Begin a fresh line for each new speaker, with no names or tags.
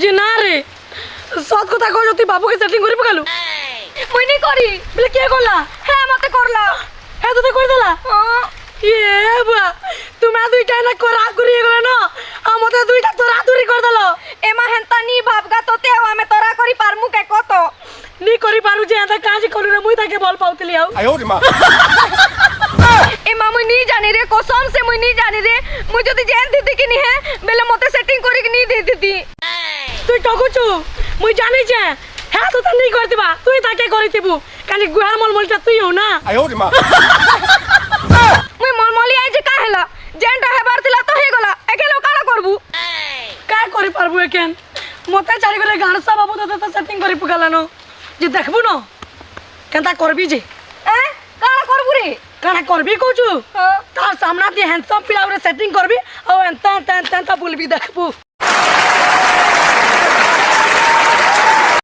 যে না রে সৎ কথা কই তুই বাবুকে সেটিং করি পকালু
মুই নি করি
বলে কে করলা
হ্যাঁ মতে করলা
হ্যাঁ তো করে দিলা ইয়ে বা তুমি দুইটা না করা করি গেল না আমাদের দুইটা তো রাতুরি করে দিল
এমা হেন্তা নি ভাবগা তোতে আমি তোরা করি পারমু কে কত
নি করি পারু যে এত কাজ করি না মুই তাকে বল পাউতলি আও
এমা মুই নি জানি রে কসম সে মুই নি জানি রে মুই যদি জান দিতি কি নি হে বেলে মতে সেটিং করি কি নি দি দিতি
তুই টকুচু মুই জানি যে হ্যাঁ তো নি করে দিবা তুই তাকে করে দিবু কানি গুহার মলমলটা তুই হও না
মুই মলমলি আই যে কা হেলা যেনটা হেবার দিলা তো হে গলা একেলো কারা করবু
কা করি পারবু একেন মতে চারি করে গানসা বাবু তো সেটিং করি পকালানো যে দেখবু না কেনতা করবি যে
এ কারা করবু রে
কানা করবি কোচু
হ্যাঁ
তার সামনা দিয়ে হ্যান্ডসাম পিলা সেটিং করবি আর এন্তা এন্তা এন্তা বলবি দেখবু